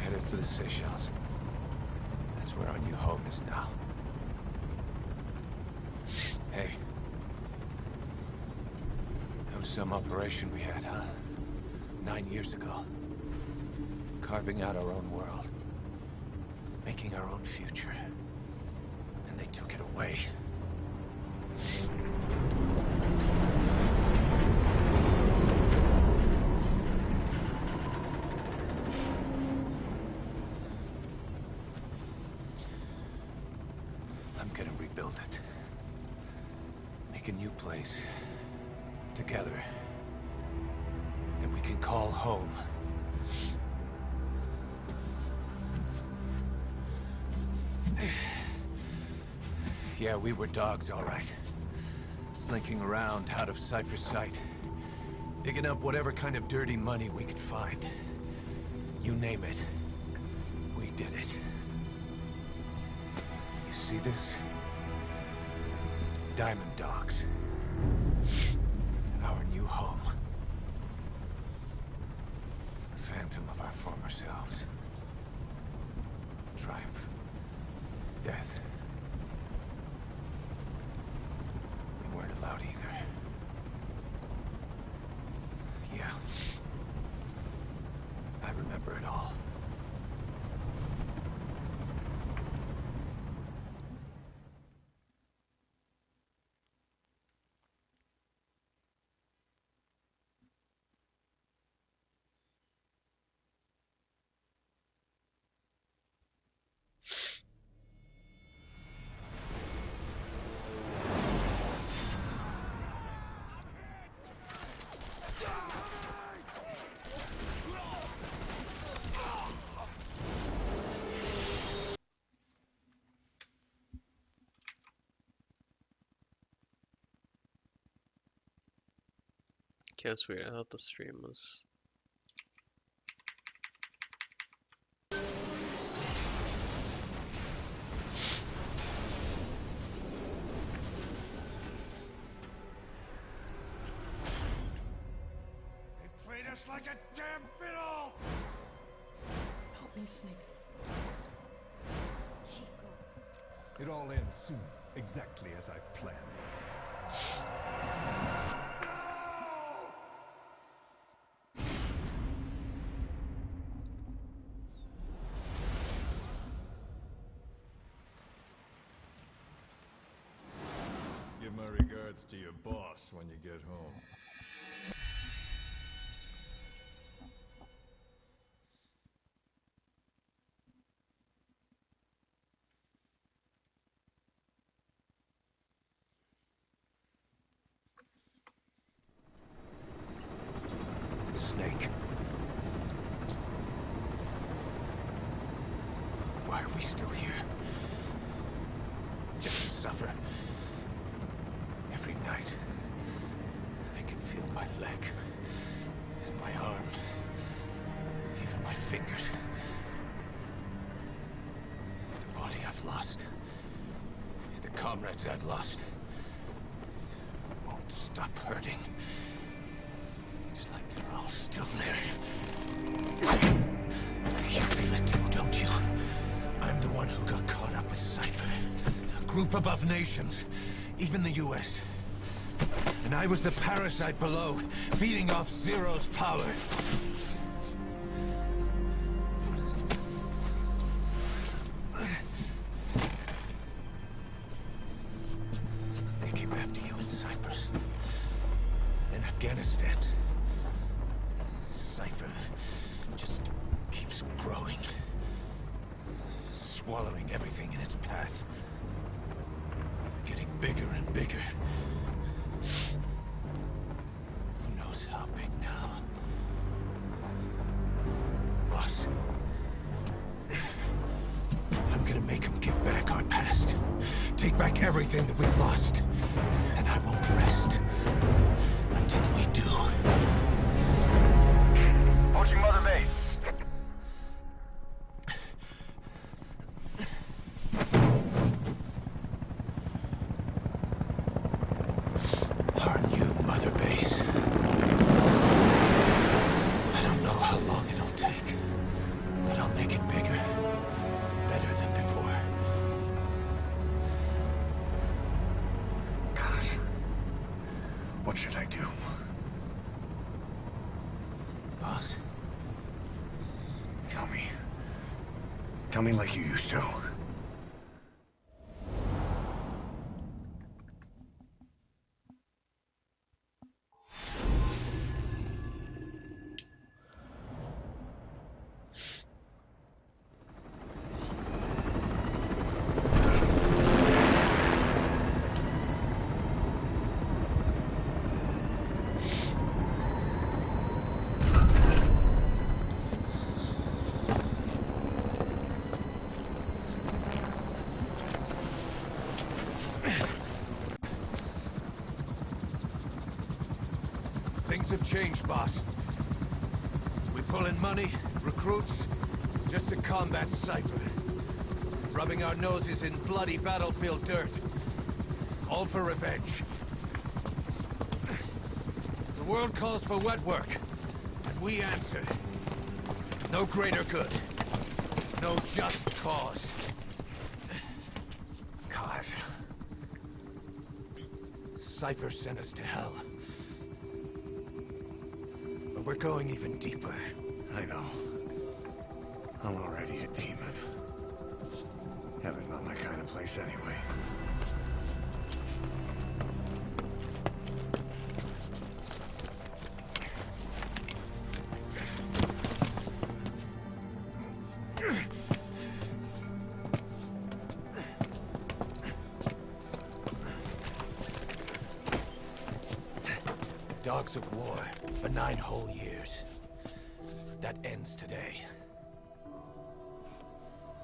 Headed for the Seychelles. That's where our new home is now. Hey. That was some operation we had, huh? 9 years ago. Carving out our own world. Making our own future. And they took it away. I'm gonna rebuild it. Make a new place. Together. That we can call home. Yeah, we were dogs, all right. Slinking around out of Cypher's sight. Digging up whatever kind of dirty money we could find. You name it. We did it. You see this? Diamond Dogs. Our new home. A phantom of our former selves. Triumph. Death. We weren't allowed either. Yeah. I remember it all. Okay, that's weird. I thought the stream was. They played us like a damn fiddle! Help me, Snake. Chico. It all ends soon, exactly as I've planned. Give my regards to your boss when you get home. Snake. Why are we still here? Just to suffer. Every night, I can feel my leg, and my arm, even my fingers. The body I've lost, the comrades I've lost, won't stop hurting. It's like they're all still there. You feel it too, don't you? I'm the one who got caught up with Cypher. A group above nations, even the US. And I was the parasite below, feeding off Zero's power. They came after you in Cyprus. Then Afghanistan. Cypher just keeps growing. Swallowing everything in its path. Getting bigger and bigger. Who knows how big now? Boss. I'm gonna make him give back our past. Take back everything that we've lost. And I won't rest until we do. Approaching Mother Base. Our new Mother Base. I don't know how long it'll take, but I'll make it Tell me like you used to. Things have changed, boss. We pull in money, recruits, just to combat Cypher. Rubbing our noses in bloody battlefield dirt. All for revenge. The world calls for wet work, and we answer. No greater good. No just cause. Cause. Cypher sent us to hell. But we're going even deeper. I know. I'm already a demon. Heaven's not my kind of place anyway. Dogs of war for 9 whole years. That ends today.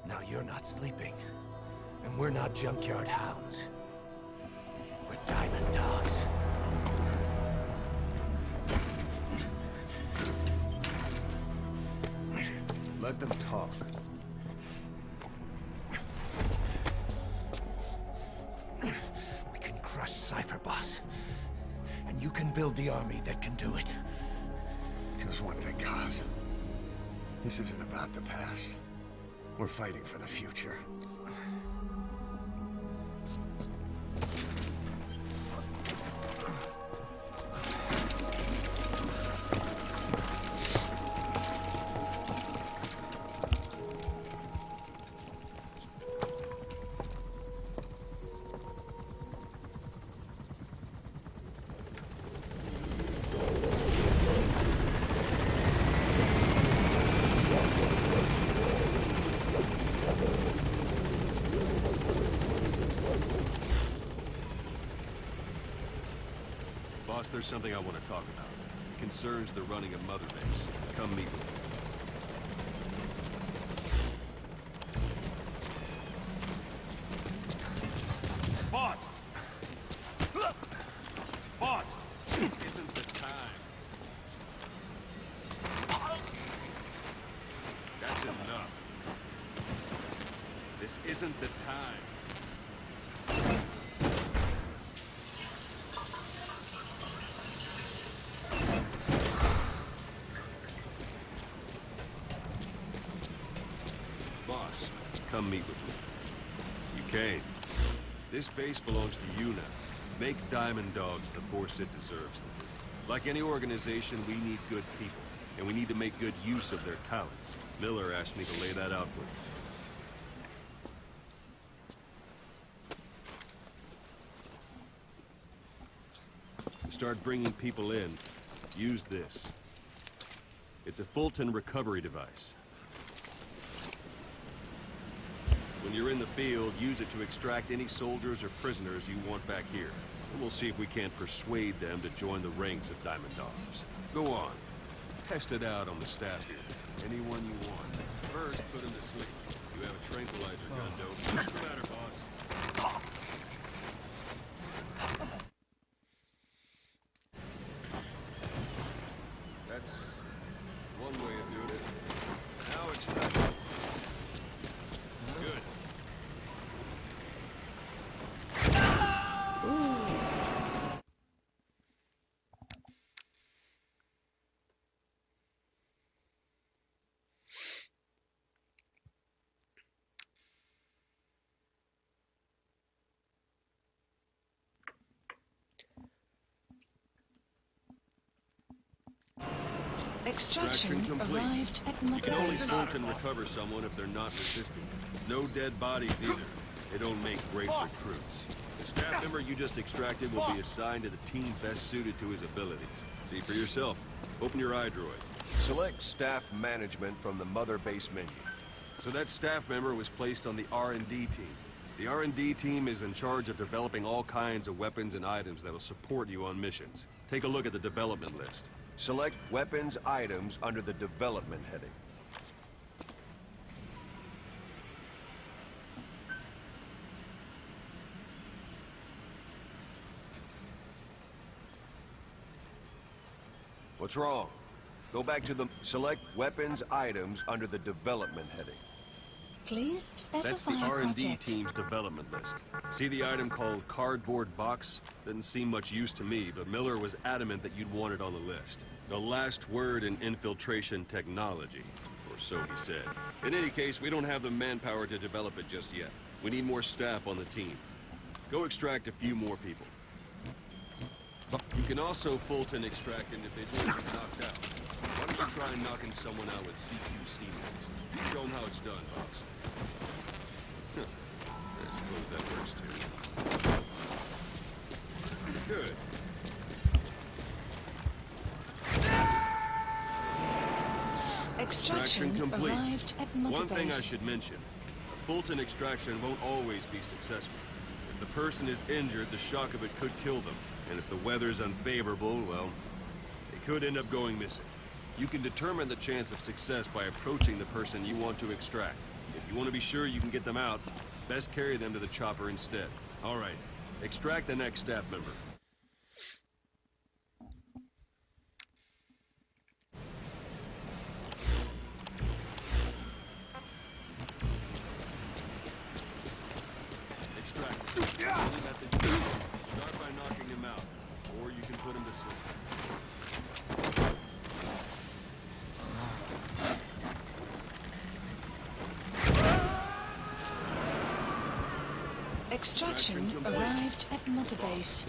Now you're not sleeping, and we're not junkyard hounds. We're diamond dogs. Let them talk. We can crush Cypher, boss. And you can build the army that can do it. Just one thing, Kaz. This isn't about the past. We're fighting for the future. Boss, there's something I want to talk about. It concerns the running of Mother Base. Come meet with me. Boss! Boss! This isn't the time. That's enough. This isn't the time. Boss, come meet with me. You came. This base belongs to you now. Make Diamond Dogs the force it deserves to be. Like any organization, we need good people, and we need to make good use of their talents. Miller asked me to lay that out for you. To start bringing people in, use this. It's a Fulton recovery device. When you're in the field, use it to extract any soldiers or prisoners you want back here. And we'll see if we can't persuade them to join the ranks of Diamond Dogs. Go on. Test it out on the staff here. Anyone you want. First, put him to sleep. You have a tranquilizer gun, don't you? What's the matter, boss? That's one way of doing it. Now extract it. Good. Extraction complete. arrived at You Mother can only Base. float and recover someone if they're not resisting. No dead bodies either. They don't make great recruits. The staff member you just extracted will be assigned to the team best suited to his abilities. See for yourself. Open your iDroid. Select staff management from the Mother Base menu. So that staff member was placed on the R&D team. The R&D team is in charge of developing all kinds of weapons and items that will support you on missions. Take a look at the development list. Select weapons items under the development heading. What's wrong? Go back to the select weapons items under the development heading. Please specify That's the a R&D project. team's development list. See the item called cardboard box? Didn't seem much use to me, but Miller was adamant that you'd want it on the list. The last word in infiltration technology, or so he said. In any case, we don't have the manpower to develop it just yet. We need more staff on the team. Go extract a few more people. You can also Fulton extract individuals who knocked out. Why don't you try knocking someone out with CQC next? Show them how it's done, boss. I suppose that works too. Good. Extraction complete. arrived at Mother One thing I Base. should mention. A Fulton extraction won't always be successful. If the person is injured, the shock of it could kill them. And if the weather's unfavorable, well, they could end up going missing. You can determine the chance of success by approaching the person you want to extract. If you want to be sure you can get them out, best carry them to the chopper instead. All right, extract the next staff member. Extract. Only method you use. Start by knocking him out, or you can put him to sleep. Extraction complete. arrived at Mother Base.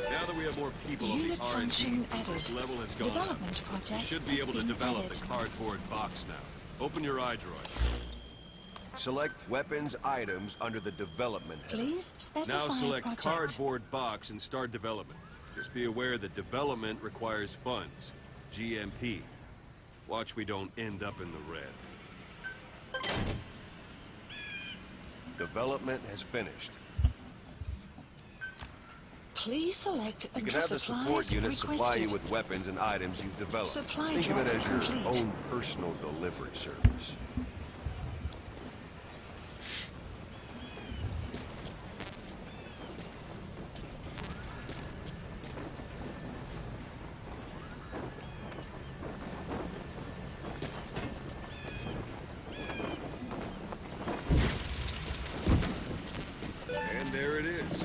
Now that we have more people on Unit the R&D, function this added. level has gone up. Development We project should be has able to been develop added. the cardboard box now. Open your iDroid. Select weapons items under the development heading. Please specify Now a select project. cardboard box and start development. Just be aware that development requires funds. GMP. Watch we don't end up in the red. Development has finished. Please select You can have the support unit supply you with weapons and items you've developed. Supply Think of it drop as your complete. own personal delivery service. And there it is.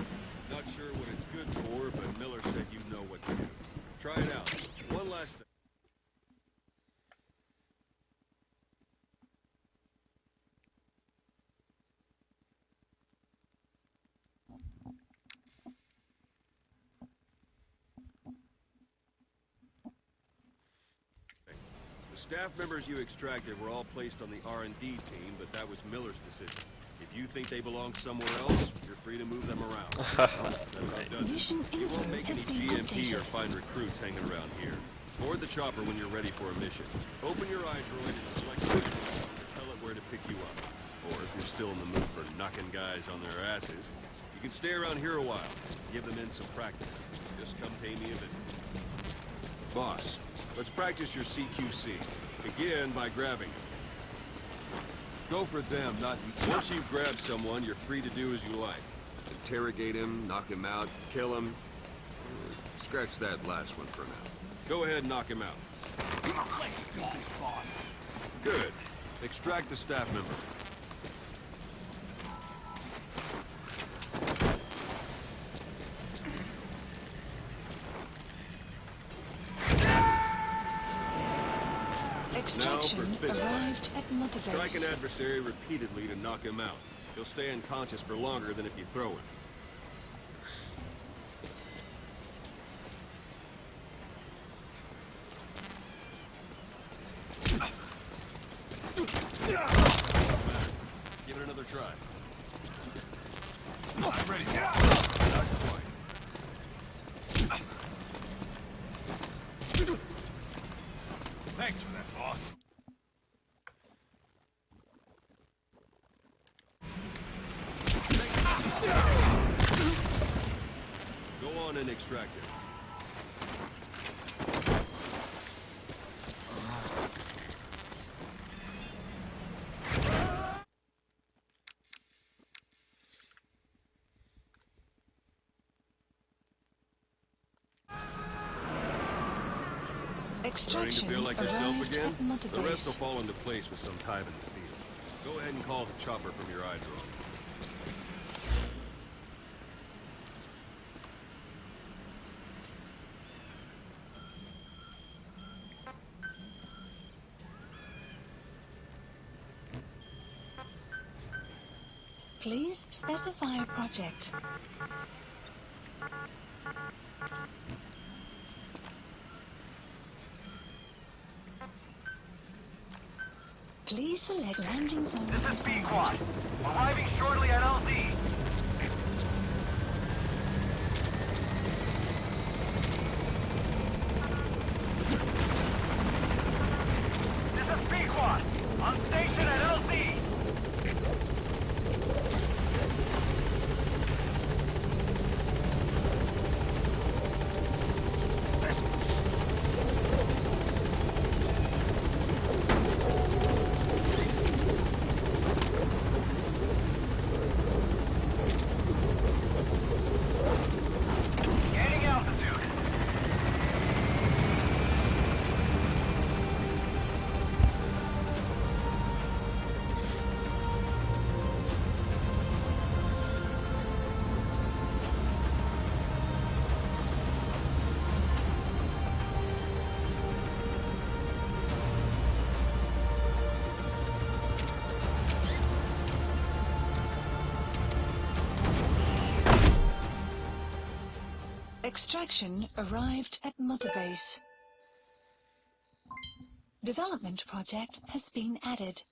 Not sure what it's good for, but Miller said you know what to do. Try it out. One last thing. The staff members you extracted were all placed on the R&D team, but that was Miller's decision. If you think they belong somewhere else, you're free to move them around. That about does it. Mission You won't info make has any been GMP or updated. find recruits hanging around here. Board the chopper when you're ready for a mission. Open your iDroid and select the mission to tell it where to pick you up. Or if you're still in the mood for knocking guys on their asses, you can stay around here a while. Give them in some practice. Just come pay me a visit. Boss, let's practice your CQC. Begin by grabbing them. Go for them, not... Once you've grabbed someone, you're free to do as you like. Interrogate him, knock him out, kill him. Scratch that last one for now. Go ahead and knock him out. Good. Extract the staff member. Extraction fist fight. arrived at Mother Strike an Base. adversary repeatedly to knock him out. He'll stay unconscious for longer than if you throw him. another try. I'm ready. Not quite. Thanks for that, boss. Go on and extract it. Starting to Extraction feel like yourself arrived again? at Mother The rest will Base. fall into place with some time in the field. Go ahead and call the chopper from your eye drone. Please specify a project. Please select landing zone. This is B-Quad. Arriving shortly at LZ. This is B-Quad. On station at LZ. Gaining altitude. Extraction arrived at Mother Base. Development project has been added.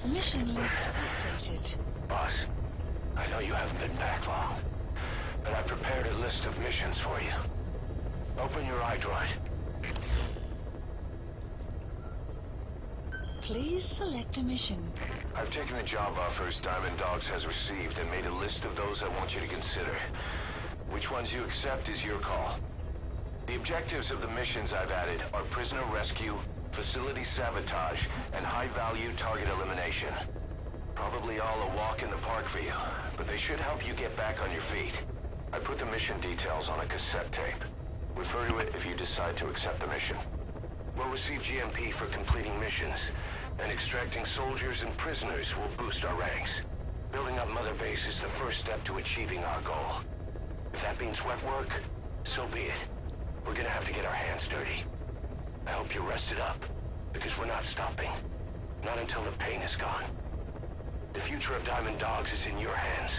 Mission list updated. Boss, I know you haven't been back long, but I prepared a list of missions for you. Open your iDroid. Please select a mission. I've taken the job offers Diamond Dogs has received and made a list of those I want you to consider. Which ones you accept is your call. The objectives of the missions I've added are prisoner rescue, facility sabotage, and high-value target elimination. Probably all a walk in the park for you, but they should help you get back on your feet. I put the mission details on a cassette tape. Refer to it if you decide to accept the mission. We'll receive GMP for completing missions, and extracting soldiers and prisoners will boost our ranks. Building up Mother Base is the first step to achieving our goal. If that means wet work, so be it. We're gonna have to get our hands dirty. I hope you're rested up, because we're not stopping. Not until the pain is gone. The future of Diamond Dogs is in your hands.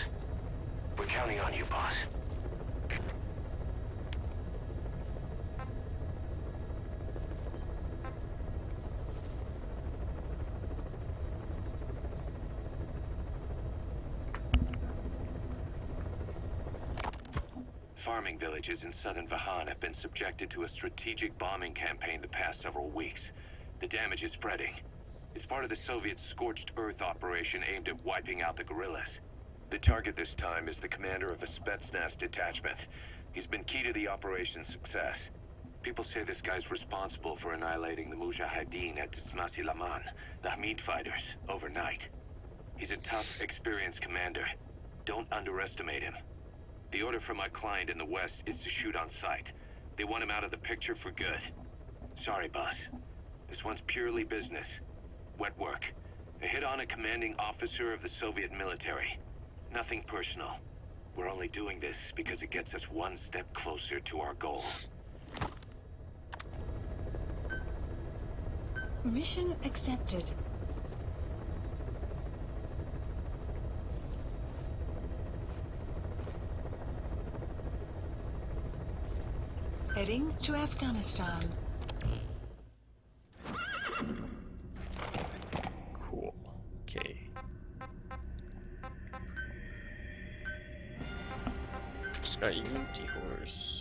We're counting on you, boss. Farming villages in southern Vahan have been subjected to a strategic bombing campaign the past several weeks. The damage is spreading. It's part of the Soviet Scorched Earth operation aimed at wiping out the guerrillas. The target this time is the commander of a Spetsnaz detachment. He's been key to the operation's success. People say this guy's responsible for annihilating the Mujahideen at Tismasi Laman, the Hamid fighters, overnight. He's a tough, experienced commander. Don't underestimate him. The order from my client in the West is to shoot on sight. They want him out of the picture for good. Sorry, boss. This one's purely business. Wet work. A hit on a commanding officer of the Soviet military. Nothing personal. We're only doing this because it gets us one step closer to our goal. Mission accepted. Heading to Afghanistan. Cool. Okay. Just got Unity Horse.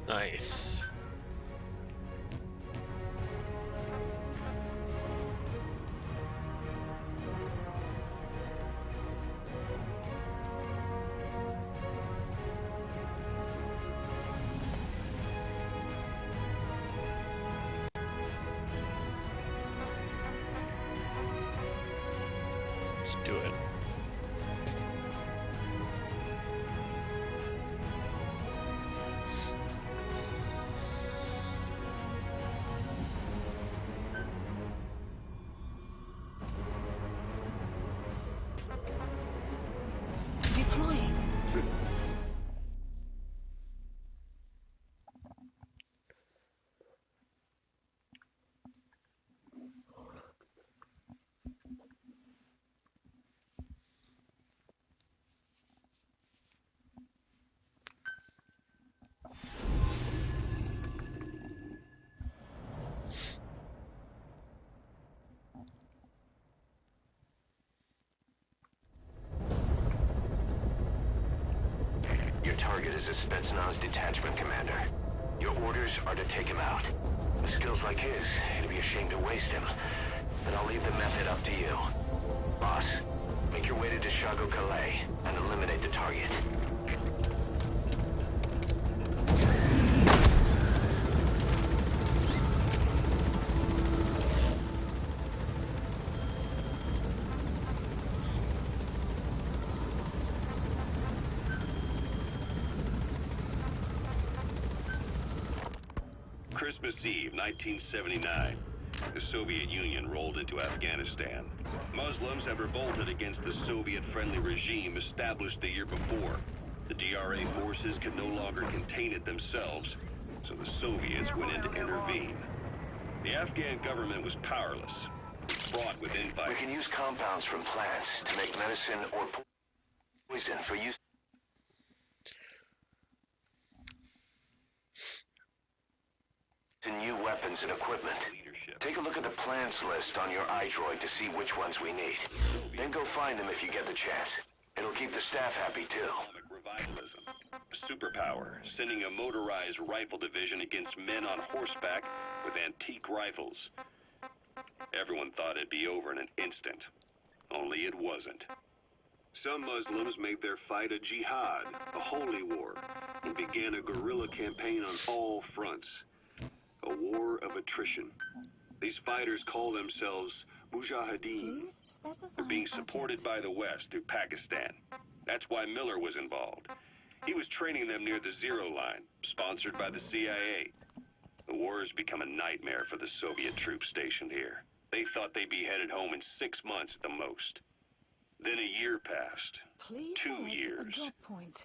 Nice. Let's do it. Deploying. Your target is a Spetsnaz detachment commander. Your orders are to take him out. With skills like his, it'd be a shame to waste him. But I'll leave the method up to you. Boss, make your way to Deshago Calais and eliminate the target. Christmas Eve, 1979. The Soviet Union rolled into Afghanistan. Muslims have revolted against the Soviet-friendly regime established the year before. The DRA forces could no longer contain it themselves, so the Soviets went in to intervene. The Afghan government was powerless, fraught with We infighting. can use compounds from plants to make medicine or poison for use in new weapons and equipment. Take a look at the plans list on your iDroid to see which ones we need. Then go find them if you get the chance. It'll keep the staff happy too. Economic revivalism. A superpower, sending a motorized rifle division against men on horseback with antique rifles. Everyone thought it'd be over in an instant. Only it wasn't. Some Muslims made their fight a jihad, a holy war. and began a guerrilla campaign on all fronts. A war of attrition. These fighters call themselves Mujahideen. They're being supported by the West through Pakistan. That's why Miller was involved. He was training them near the Zero Line, sponsored by the CIA. The war has become a nightmare for the Soviet troops stationed here. They thought they'd be headed home in 6 months at the most. Then a year passed. Please 2 select a years. drop point.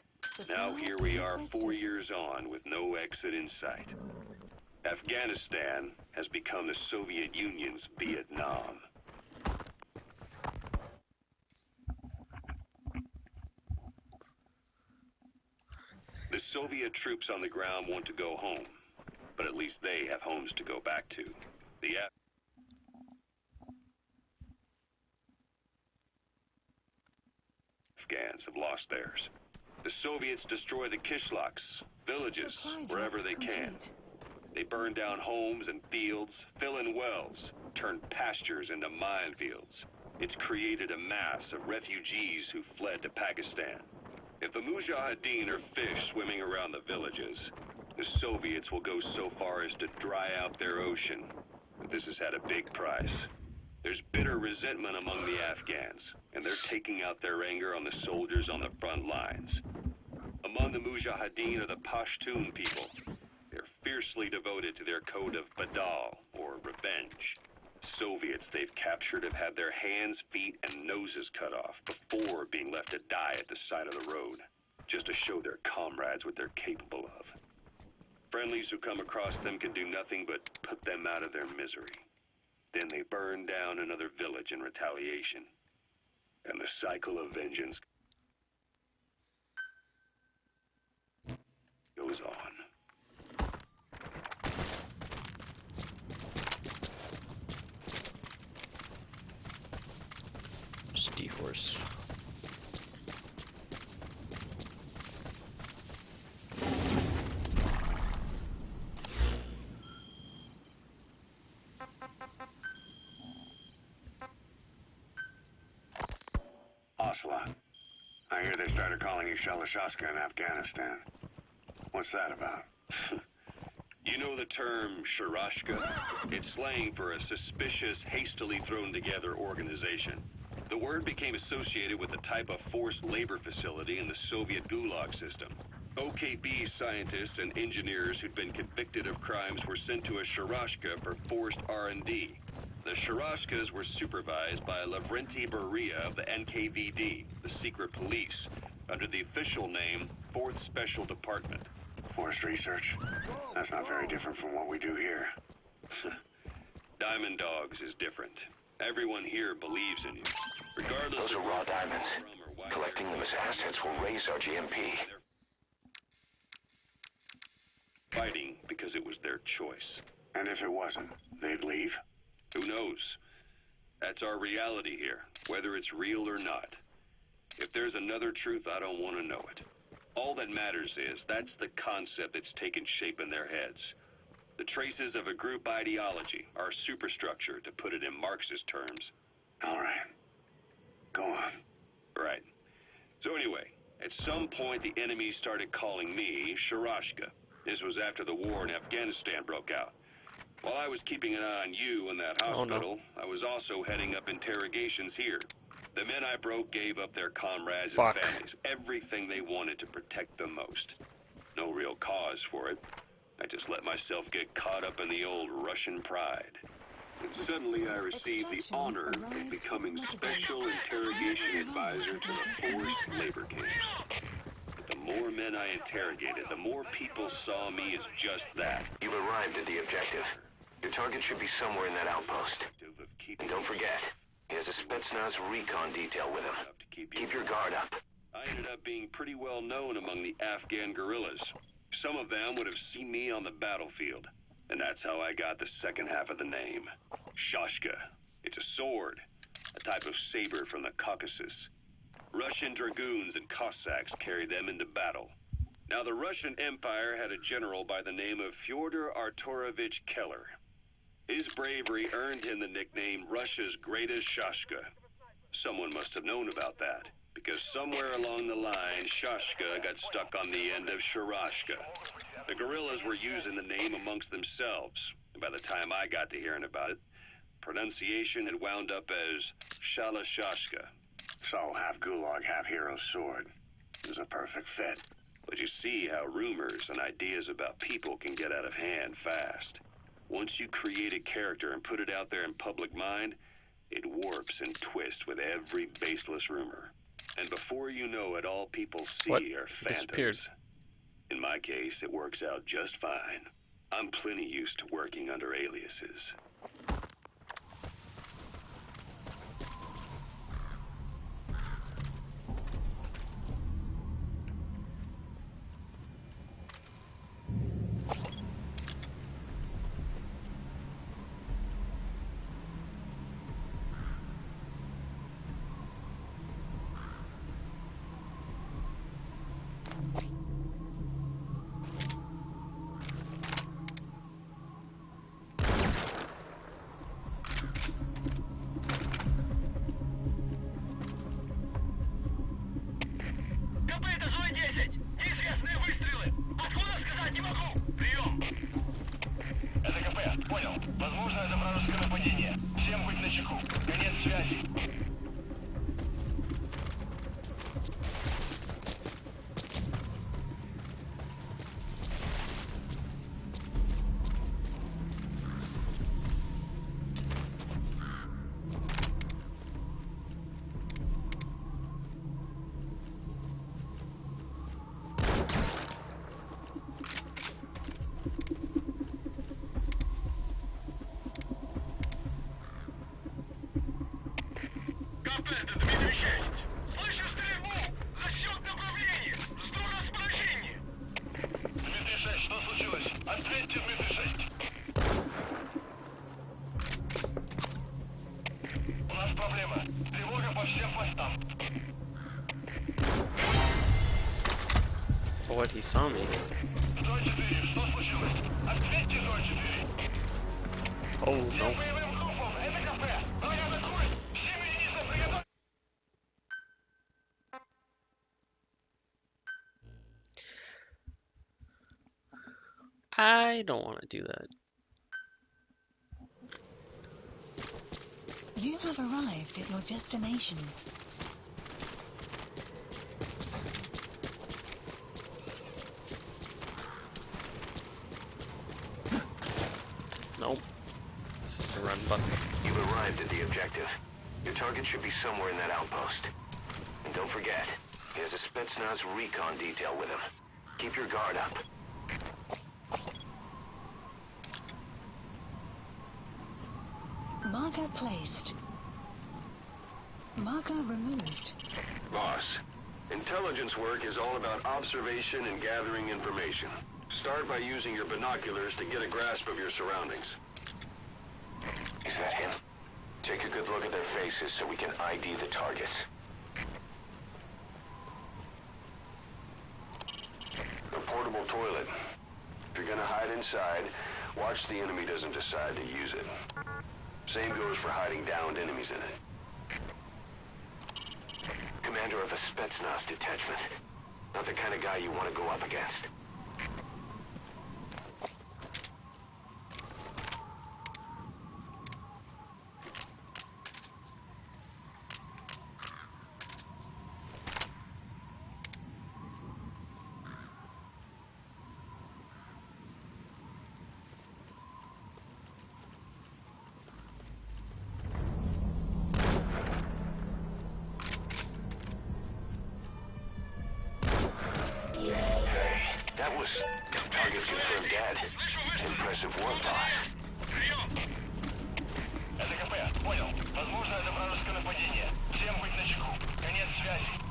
Now here we are 4 years on with no exit in sight. Afghanistan has become the Soviet Union's Vietnam. The Soviet troops on the ground want to go home, but at least they have homes to go back to. The Afghans have lost theirs. The Soviets destroy the kishlaks, villages, wherever they can. They burn down homes and fields, fill in wells, turn pastures into minefields. It's created a mass of refugees who fled to Pakistan. If the Mujahideen are fish swimming around the villages, the Soviets will go so far as to dry out their ocean. But this has had a big price. There's bitter resentment among the Afghans, and they're taking out their anger on the soldiers on the front lines. Among the Mujahideen are the Pashtun people. They're fiercely devoted to their code of Badal, or revenge. Soviets they've captured have had their hands, feet, and noses cut off before being left to die at the side of the road, just to show their comrades what they're capable of. Friendlies who come across them can do nothing but put them out of their misery. Then they burn down another village in retaliation. And the cycle of vengeance goes on. D-Force. Ocelot, I hear they started calling you Shalashashka in Afghanistan. What's that about? You know the term Sharashka? It's slang for a suspicious, hastily thrown together organization. The word became associated with the type of forced labor facility in the Soviet Gulag system. OKB scientists and engineers who'd been convicted of crimes were sent to a Sharashka for forced R&D. The Sharashkas were supervised by Lavrenti Beria of the NKVD, the secret police, under the official name 4th Special Department. Forced research? That's not very different from what we do here. Diamond Dogs is different. Everyone here believes in you. Regardless Those of are raw where they're diamonds. from or why Collecting they're them as assets will raise our GMP. fighting because it was their choice. And if it wasn't, they'd leave. Who knows? That's our reality here, whether it's real or not. If there's another truth, I don't want to know it. All that matters is that's the concept that's taken shape in their heads. The traces of a group ideology, our superstructure, to put it in Marxist terms. All right. Go on. Right. So anyway, at some point the enemy started calling me Sharashka. This was after the war in Afghanistan broke out. While I was keeping an eye on you in that hospital, I was also heading up interrogations here. The men I broke gave up their comrades and families, everything they wanted to protect them most. No real cause for it. I just let myself get caught up in the old Russian pride. And suddenly I received the honor of becoming Special Interrogation Advisor to the forced labor camps. But the more men I interrogated, the more people saw me as just that. You've arrived at the objective. Your target should be somewhere in that outpost. And don't forget, he has a Spetsnaz recon detail with him. Keep your guard up. I ended up being pretty well known among the Afghan guerrillas. Some of them would have seen me on the battlefield. And that's how I got the second half of the name. Shashka. It's a sword. A type of saber from the Caucasus. Russian dragoons and Cossacks carried them into battle. Now the Russian Empire had a general by the name of Fyodor Arturovich Keller. His bravery earned him the nickname Russia's greatest Shashka. Someone must have known about that, because somewhere along the line, Shashka got stuck on the end of Sharashka. The guerrillas were using the name amongst themselves, and by the time I got to hearing about it, pronunciation had wound up as Shalashashka. So half Gulag, half Hero's Sword. It was a perfect fit. But you see how rumors and ideas about people can get out of hand fast. Once you create a character and put it out there in public mind, it warps and twists with every baseless rumor. And before you know it, all people see What? are Disappeared. phantoms. In my case, it works out just fine. I'm plenty used to working under aliases. What, he saw me. Oh no. I don't want to do that. You have arrived at your destination. Nope. This is a run button. You've arrived at the objective. Your target should be somewhere in that outpost. And don't forget, he has a Spetsnaz recon detail with him. Keep your guard up. Marker placed. Marker removed. Boss, intelligence work is all about observation and gathering information. Start by using your binoculars to get a grasp of your surroundings. Is that him? Take a good look at their faces so we can ID the targets. A portable toilet. If you're gonna hide inside, watch the enemy doesn't decide to use it. Same goes for hiding downed enemies in it. Commander of a Spetsnaz detachment. Not the kind of guy you want to go up against. That was target confirmed dead. Impressive work, boss. СКП, понял. Возможно, это вражеское нападение. Всем быть начеку. Конец связи.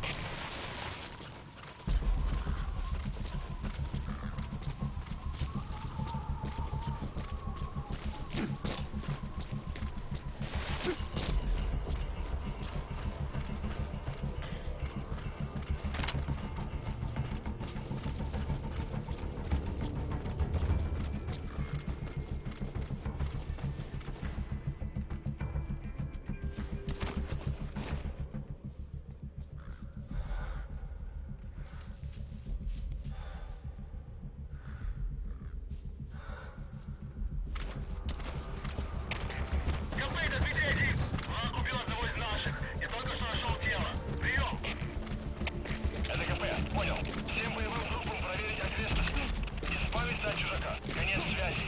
призрака. Конец связи.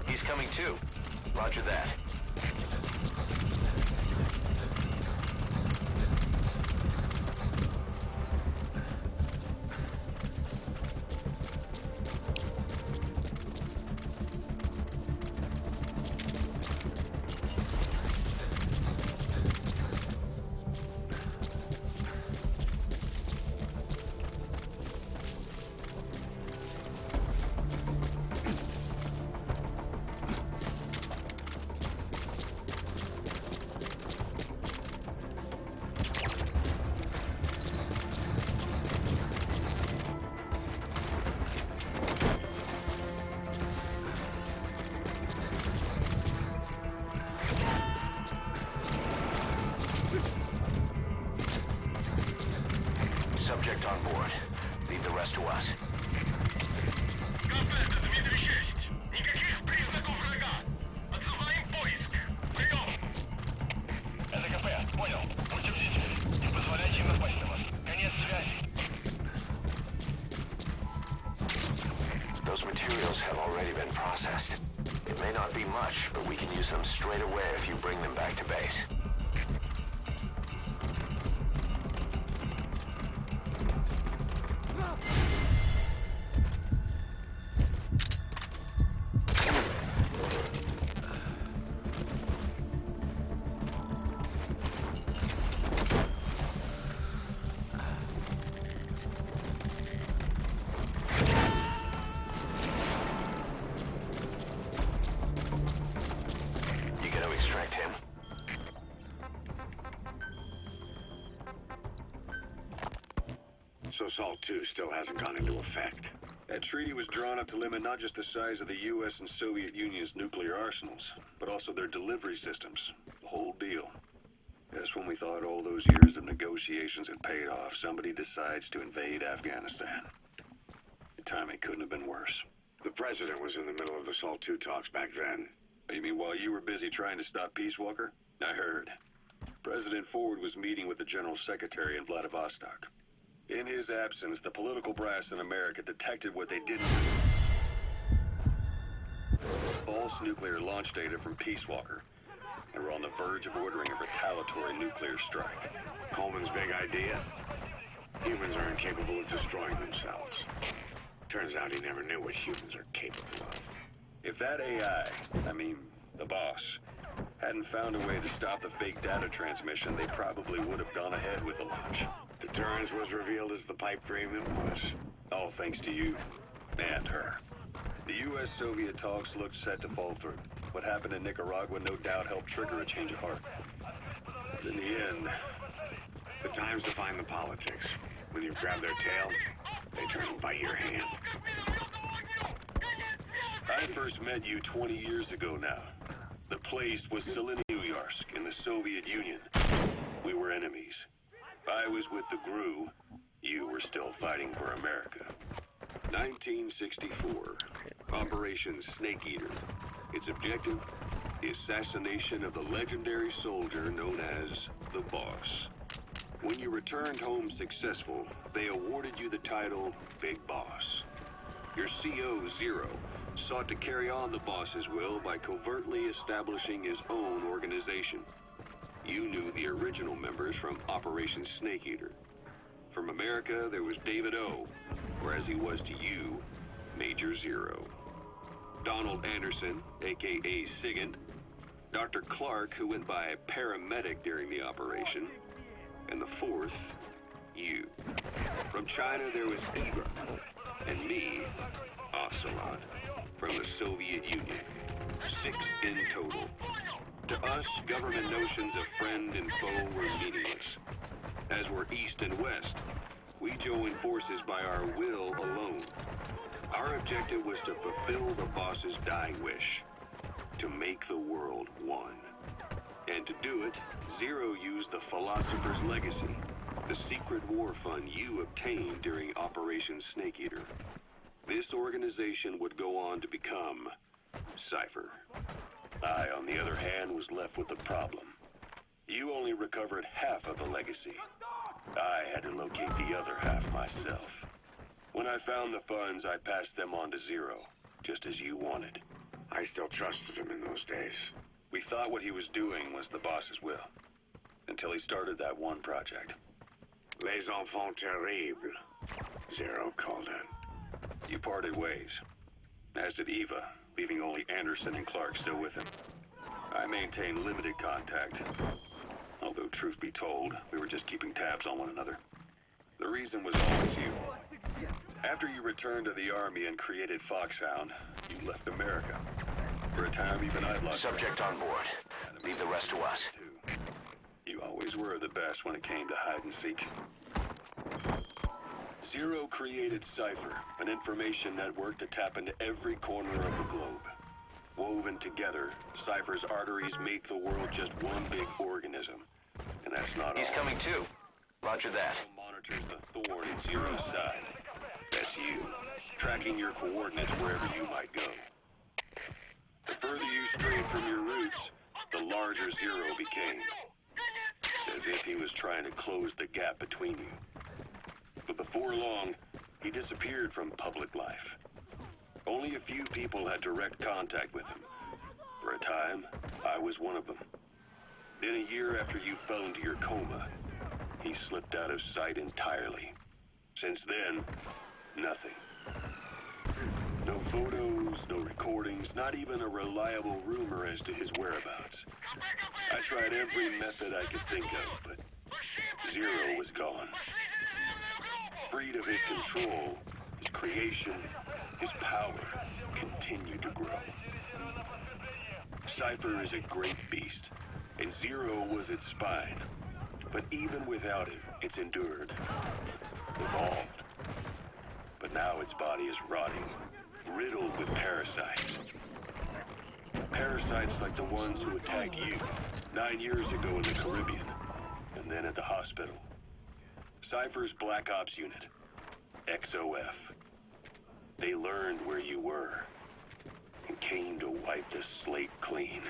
He's coming too. Roger that. Subject on board. Leave the rest to us. Those materials have already been processed. It may not be much, but we can use them straight away if you bring them back to base. Extract him. So SALT II still hasn't gone into effect. That treaty was drawn up to limit not just the size of the U.S. and Soviet Union's nuclear arsenals, but also their delivery systems. The whole deal. Just when we thought all those years of negotiations had paid off, somebody decides to invade Afghanistan. The timing couldn't have been worse. The president was in the middle of the SALT II talks back then. You mean while you were busy trying to stop Peace Walker? I heard. President Ford was meeting with the General Secretary in Vladivostok. In his absence, the political brass in America detected what they didn't. False nuclear launch data from Peace Walker. And were on the verge of ordering a retaliatory nuclear strike. Coleman's big idea? Humans are incapable of destroying themselves. Turns out he never knew what humans are capable of. If that AI, the boss, hadn't found a way to stop the fake data transmission, they probably would have gone ahead with the launch. Deterrence was revealed as the pipe dream it was. All thanks to you and her. The U.S.-Soviet talks looked set to fall through. What happened in Nicaragua no doubt helped trigger a change of heart. But in the end, the time's define the politics. When you grab their tail, they turn and bite your hand. I first met you 20 years ago now. The place was still in Uyarsk in the Soviet Union. We were enemies. I was with the GRU. You were still fighting for America. 1964. Operation Snake Eater. Its objective? The assassination of the legendary soldier known as the Boss. When you returned home successful, they awarded you the title Big Boss. Your CO, Zero, sought to carry on the boss's will by covertly establishing his own organization. You knew the original members from Operation Snake Eater. From America, there was David O, or as he was to you, Major Zero. Donald Anderson, aka Sigint, Dr. Clark, who went by paramedic during the operation, and the fourth, you. From China, there was Eva, and me, Ocelot, from the Soviet Union. 6 in total. To us, government notions of friend and foe were meaningless. As were East and West, we joined forces by our will alone. Our objective was to fulfill the boss's dying wish, to make the world one. And to do it, Zero used the Philosopher's Legacy, the secret war fund you obtained during Operation Snake Eater. This organization would go on to become Cypher. I, on the other hand, was left with a problem. You only recovered half of the legacy. I had to locate the other half myself. When I found the funds, I passed them on to Zero, just as you wanted. I still trusted him in those days. We thought what he was doing was the boss's will, until he started that one project. Les enfants terribles, Zero called it. You parted ways, as did Eva, leaving only Anderson and Clark still with him. I maintained limited contact, although truth be told, we were just keeping tabs on one another. The reason was always you. After you returned to the Army and created Foxhound, you left America. For a time, even I lost... Subject on board. Leave the rest to us. You always were the best when it came to hide and seek. Zero created Cypher, an information network to tap into every corner of the globe. Woven together, Cypher's arteries make the world just one big organism. And that's not all. He's coming too. Roger that. Monitors the thorn at Zero's side. That's you, tracking your coordinates wherever you might go. The further you strayed from your roots, the larger Zero became. As if he was trying to close the gap between you. But before long, he disappeared from public life. Only a few people had direct contact with him. For a time, I was one of them. Then a year after you fell into your coma, he slipped out of sight entirely. Since then, nothing. No photos, no recordings, not even a reliable rumor as to his whereabouts. I tried every method I could think of, but Zero was gone. Freed of his control, his creation, his power continued to grow. Cypher is a great beast, and Zero was its spine. But even without it, it's endured, evolved. But now its body is rotting, riddled with parasites. Parasites like the ones who attacked you 9 years ago in the Caribbean, and then at the hospital. Cypher's Black Ops Unit, XOF. They learned where you were, and came to wipe the slate clean.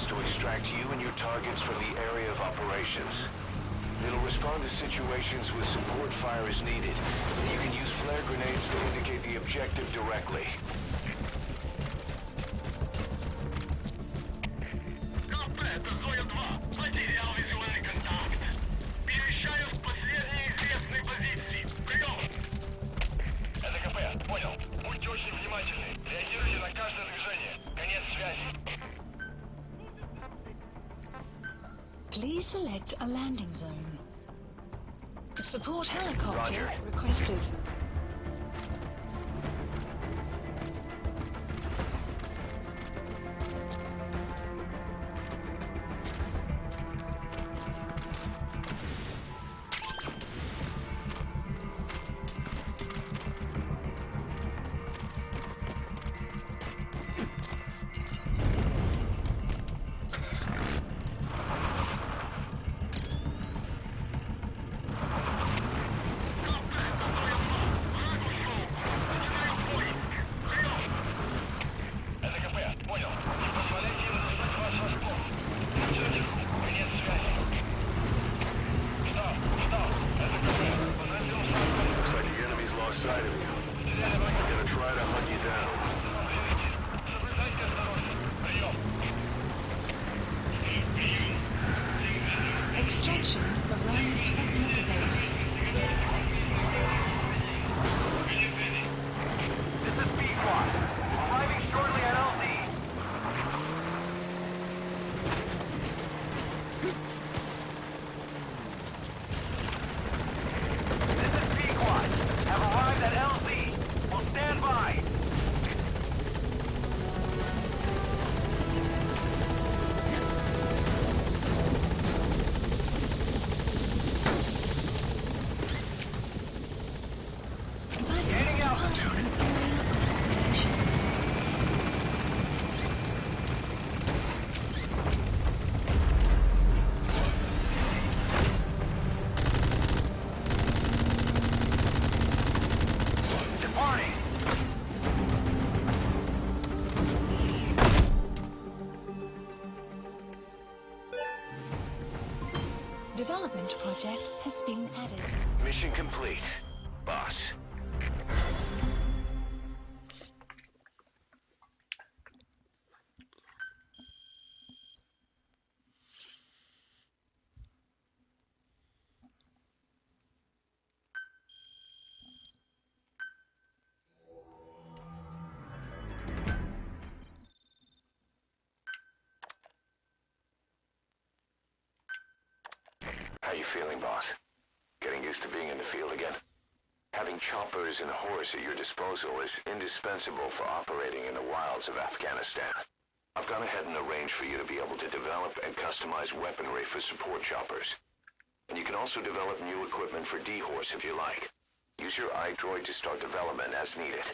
is to extract you and your targets from the area of operations. It'll respond to situations with support fire as needed. You can use flare grenades to indicate the objective directly. КП, это Зоя-2. Потерял визуальный контакт. Перемещаю в последние известные позиции. Прием! Это КП, понял. Будьте очень внимательны. Реагируйте на каждое движение. Конец связи. Please select a landing zone. Support helicopter Roger. requested. Это КП, понял. Не позволяйте им развивать ваш врасплох. Все наверху. Конец связи. Встал. Это КП. Подразил шаг. Looks like the enemy's lost sight of you. They're gonna try to hunt you down. Соблюдайте осторожность. Прием. Extraction arrived at Mother Base. This is B-Quad. Arriving shortly at LZ. This is B-Quad. Have arrived at LZ. Will stand by. Gaining altitude. Departing. Development project has been added. Mission complete, boss. How you feeling, boss? Getting used to being in the field again? Having choppers and horse at your disposal is indispensable for operating in the wilds of Afghanistan. I've gone ahead and arranged for you to be able to develop and customize weaponry for support choppers. And you can also develop new equipment for D-Horse if you like. Use your iDroid to start development as needed.